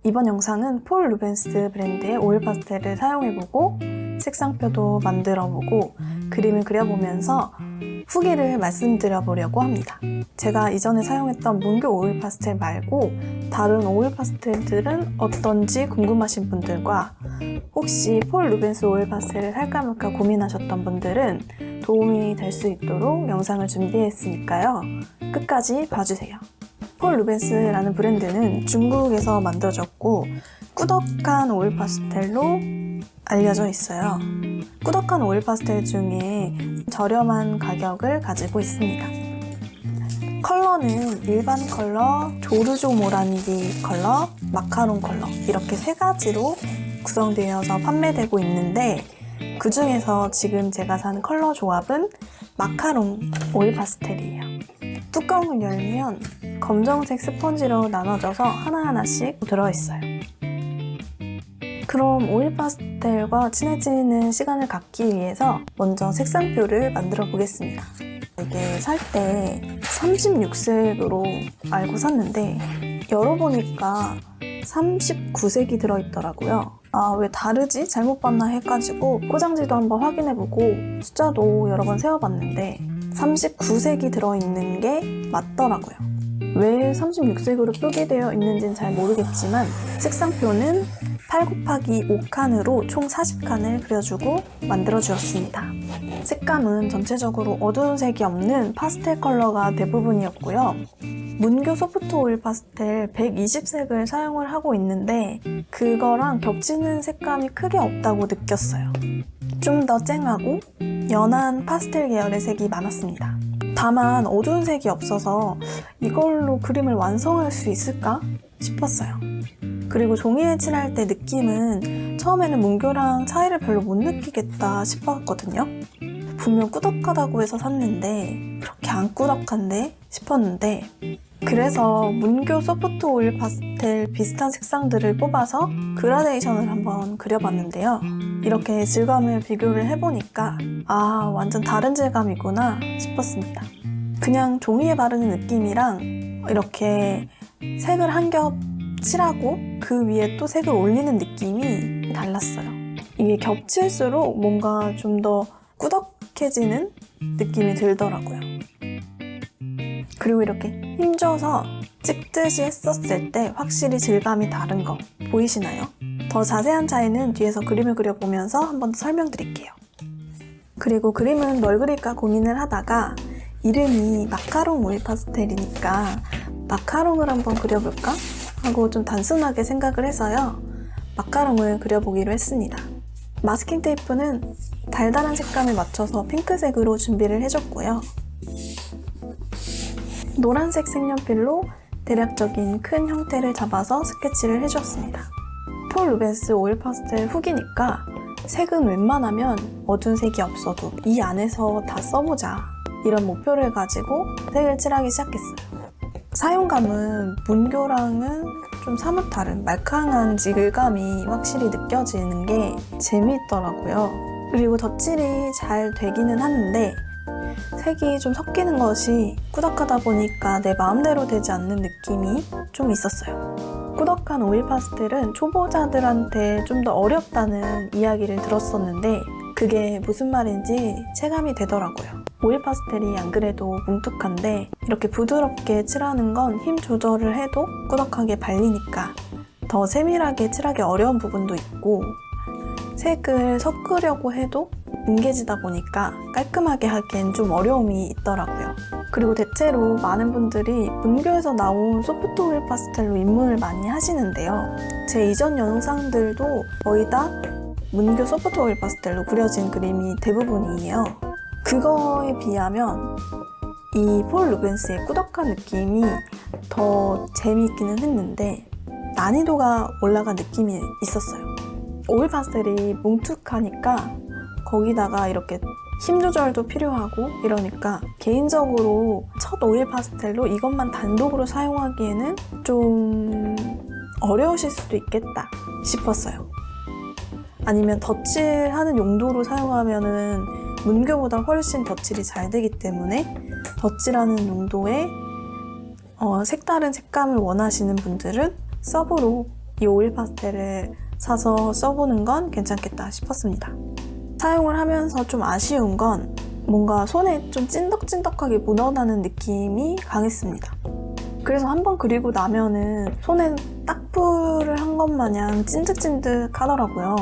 이번 영상은 폴 루벤스 브랜드의 오일 파스텔을 사용해보고 색상표도 만들어보고 그림을 그려보면서 후기를 말씀드려보려고 합니다. 제가 이전에 사용했던 문교 오일 파스텔 말고 다른 오일 파스텔들은 어떤지 궁금하신 분들과 혹시 폴 루벤스 오일 파스텔을 살까 말까 고민하셨던 분들은 도움이 될 수 있도록 영상을 준비했으니까요. 끝까지 봐주세요. 폴 루벤스라는 브랜드는 중국에서 만들어졌고 꾸덕한 오일 파스텔로 알려져 있어요. 꾸덕한 오일 파스텔 중에 저렴한 가격을 가지고 있습니다. 컬러는 일반 컬러, 조르조 모라니기 컬러, 마카롱 컬러 이렇게 세 가지로 구성되어서 판매되고 있는데 그 중에서 지금 제가 산 컬러 조합은 마카롱 오일 파스텔이에요. 뚜껑을 열면 검정색 스펀지로 나눠져서 하나하나씩 들어있어요. 그럼 오일 파스텔과 친해지는 시간을 갖기 위해서 먼저 색상표를 만들어 보겠습니다. 이게 살 때 36색으로 알고 샀는데 열어보니까 39색이 들어있더라고요. 아, 왜 다르지? 잘못 봤나 해가지고 포장지도 한번 확인해보고 숫자도 여러 번 세어봤는데 39색이 들어있는 게 맞더라고요. 왜 36색으로 표기되어 있는지는 잘 모르겠지만 색상표는 8×5칸으로 총 40칸을 그려주고 만들어주었습니다. 색감은 전체적으로 어두운 색이 없는 파스텔 컬러가 대부분이었고요. 문교 소프트 오일 파스텔 120색을 사용을 하고 있는데 그거랑 겹치는 색감이 크게 없다고 느꼈어요. 좀 더 쨍하고 연한 파스텔 계열의 색이 많았습니다. 다만 어두운 색이 없어서 이걸로 그림을 완성할 수 있을까 싶었어요. 그리고 종이에 칠할 때 느낌은 처음에는 문교랑 차이를 별로 못 느끼겠다 싶었거든요. 분명 꾸덕하다고 해서 샀는데 그렇게 안 꾸덕한데 싶었는데 그래서 문교 소프트 오일 파스텔 비슷한 색상들을 뽑아서 그라데이션을 한번 그려봤는데요. 이렇게 질감을 비교를 해보니까 아, 완전 다른 질감이구나 싶었습니다. 그냥 종이에 바르는 느낌이랑 이렇게 색을 한 겹 칠하고 그 위에 또 색을 올리는 느낌이 달랐어요. 이게 겹칠수록 뭔가 좀 더 꾸덕해지는 느낌이 들더라고요. 그리고 이렇게 힘줘서 찍듯이 했었을 때 확실히 질감이 다른 거 보이시나요? 더 자세한 차이는 뒤에서 그림을 그려보면서 한번 더 설명드릴게요. 그리고 그림은 뭘 그릴까 고민을 하다가 이름이 마카롱 오일 파스텔이니까 마카롱을 한번 그려볼까? 하고 좀 단순하게 생각을 해서요. 마카롱을 그려보기로 했습니다. 마스킹 테이프는 달달한 색감에 맞춰서 핑크색으로 준비를 해줬고요. 노란색 색연필로 대략적인 큰 형태를 잡아서 스케치를 해주었습니다. 폴 루벤스 오일 파스텔 후기니까 색은 웬만하면 어두운 색이 없어도 이 안에서 다 써보자 이런 목표를 가지고 색을 칠하기 시작했어요. 사용감은 문교랑은 좀 사뭇 다른 말캉한 질감이 확실히 느껴지는 게 재미있더라고요. 그리고 덧칠이 잘 되기는 하는데 색이 좀 섞이는 것이 꾸덕하다 보니까 내 마음대로 되지 않는 느낌이 좀 있었어요. 꾸덕한 오일 파스텔은 초보자들한테 좀 더 어렵다는 이야기를 들었었는데 그게 무슨 말인지 체감이 되더라고요. 오일 파스텔이 안 그래도 뭉툭한데 이렇게 부드럽게 칠하는 건 힘 조절을 해도 꾸덕하게 발리니까 더 세밀하게 칠하기 어려운 부분도 있고 색을 섞으려고 해도 뭉개지다 보니까 깔끔하게 하기엔 좀 어려움이 있더라고요. 그리고 대체로 많은 분들이 문교에서 나온 소프트 오일 파스텔로 입문을 많이 하시는데요. 제 이전 영상들도 거의 다 문교 소프트 오일 파스텔로 그려진 그림이 대부분이에요. 그거에 비하면 이 폴 루벤스의 꾸덕한 느낌이 더 재미있기는 했는데 난이도가 올라간 느낌이 있었어요. 오일 파스텔이 뭉툭하니까 거기다가 이렇게 힘 조절도 필요하고 이러니까 개인적으로 첫 오일 파스텔로 이것만 단독으로 사용하기에는 좀 어려우실 수도 있겠다 싶었어요. 아니면 덧칠하는 용도로 사용하면은 문교보다 훨씬 덧칠이 잘 되기 때문에 덧칠하는 용도의 색다른 색감을 원하시는 분들은 서브로 이 오일 파스텔을 사서 써보는 건 괜찮겠다 싶었습니다. 사용을 하면서 좀 아쉬운 건 뭔가 손에 좀 찐덕찐덕하게 묻어나는 느낌이 강했습니다. 그래서 한번 그리고 나면은 손에 딱풀을 한 것 마냥 찐득찐득하더라고요.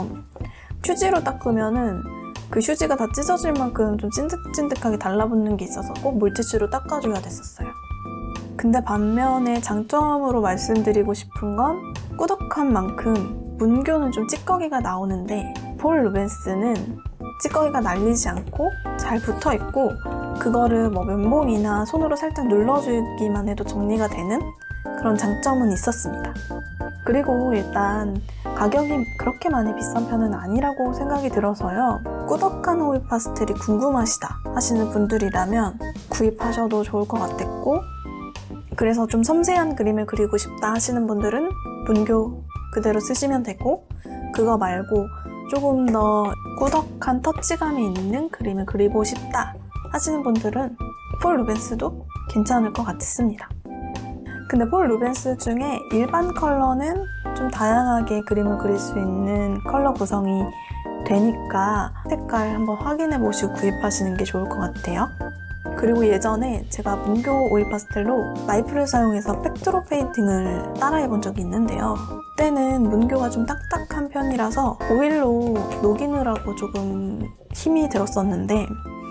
휴지로 닦으면은 그 휴지가 다 찢어질 만큼 좀 찐득찐득하게 달라붙는 게 있어서 꼭 물티슈로 닦아줘야 됐었어요. 근데 반면에 장점으로 말씀드리고 싶은 건 꾸덕한 만큼 문교는 좀 찌꺼기가 나오는데 폴 루벤스는 찌꺼기가 날리지 않고 잘 붙어있고 그거를 뭐 면봉이나 손으로 살짝 눌러주기만 해도 정리가 되는 그런 장점은 있었습니다. 그리고 일단 가격이 그렇게 많이 비싼 편은 아니라고 생각이 들어서요. 꾸덕한 오일 파스텔이 궁금하시다 하시는 분들이라면 구입하셔도 좋을 것 같았고, 그래서 좀 섬세한 그림을 그리고 싶다 하시는 분들은 문교 그대로 쓰시면 되고, 그거 말고 조금 더 꾸덕한 터치감이 있는 그림을 그리고 싶다 하시는 분들은 폴 루벤스도 괜찮을 것 같습니다. 근데 폴 루벤스 중에 일반 컬러는 좀 다양하게 그림을 그릴 수 있는 컬러 구성이 되니까 색깔 한번 확인해 보시고 구입하시는 게 좋을 것 같아요. 그리고 예전에 제가 문교 오일 파스텔로 나이프를 사용해서 백드롭 페인팅을 따라해 본 적이 있는데요. 그때는 문교가 좀 딱딱한 편이라서 오일로 녹이느라고 조금 힘이 들었었는데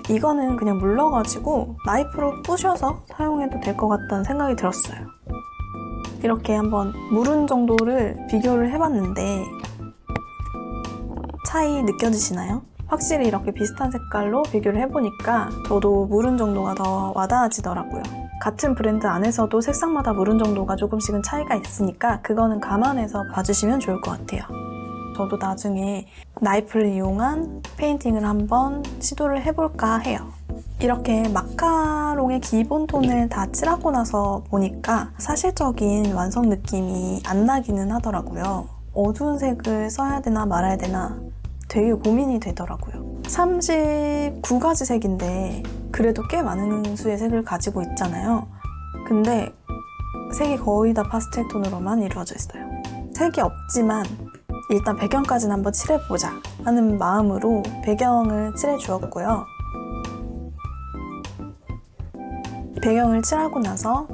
이거는 그냥 물러가지고 나이프로 부셔서 사용해도 될 것 같다는 생각이 들었어요. 이렇게 한번 무른 정도를 비교를 해봤는데 차이 느껴지시나요? 확실히 이렇게 비슷한 색깔로 비교를 해보니까 저도 무른 정도가 더 와닿아지더라고요. 같은 브랜드 안에서도 색상마다 무른 정도가 조금씩은 차이가 있으니까 그거는 감안해서 봐주시면 좋을 것 같아요. 저도 나중에 나이프를 이용한 페인팅을 한번 시도를 해볼까 해요. 이렇게 마카롱의 기본 톤을 다 칠하고 나서 보니까 사실적인 완성 느낌이 안 나기는 하더라고요. 어두운 색을 써야 되나 말아야 되나 되게 고민이 되더라고요. 39가지 색인데 그래도 꽤 많은 수의 색을 가지고 있잖아요. 근데 색이 거의 다 파스텔 톤으로만 이루어져 있어요. 색이 없지만 일단 배경까지는 한번 칠해보자 하는 마음으로 배경을 칠해주었고요. 배경을 칠하고 나서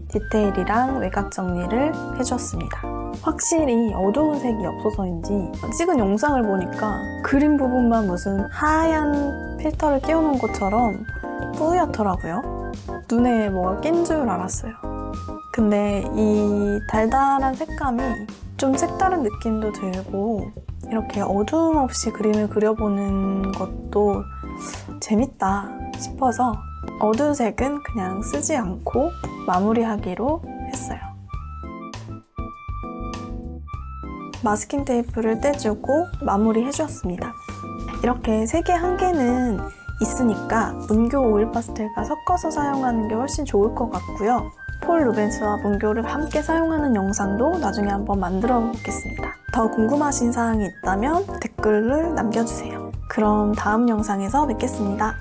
디테일이랑 외곽 정리를 해주었습니다. 확실히 어두운 색이 없어서인지 찍은 영상을 보니까 그림 부분만 무슨 하얀 필터를 끼워놓은 것처럼 뿌옇더라고요. 눈에 뭐가 낀 줄 알았어요. 근데 이 달달한 색감이 좀 색다른 느낌도 들고 이렇게 어두움 없이 그림을 그려보는 것도 재밌다 싶어서 어두운 색은 그냥 쓰지 않고 마무리하기로 했어요. 마스킹 테이프를 떼주고 마무리해주었습니다. 이렇게 색의 한계는 있으니까 문교 오일 파스텔과 섞어서 사용하는 게 훨씬 좋을 것 같고요. 폴 루벤스와 문교를 함께 사용하는 영상도 나중에 한번 만들어 보겠습니다. 더 궁금하신 사항이 있다면 댓글을 남겨주세요. 그럼 다음 영상에서 뵙겠습니다.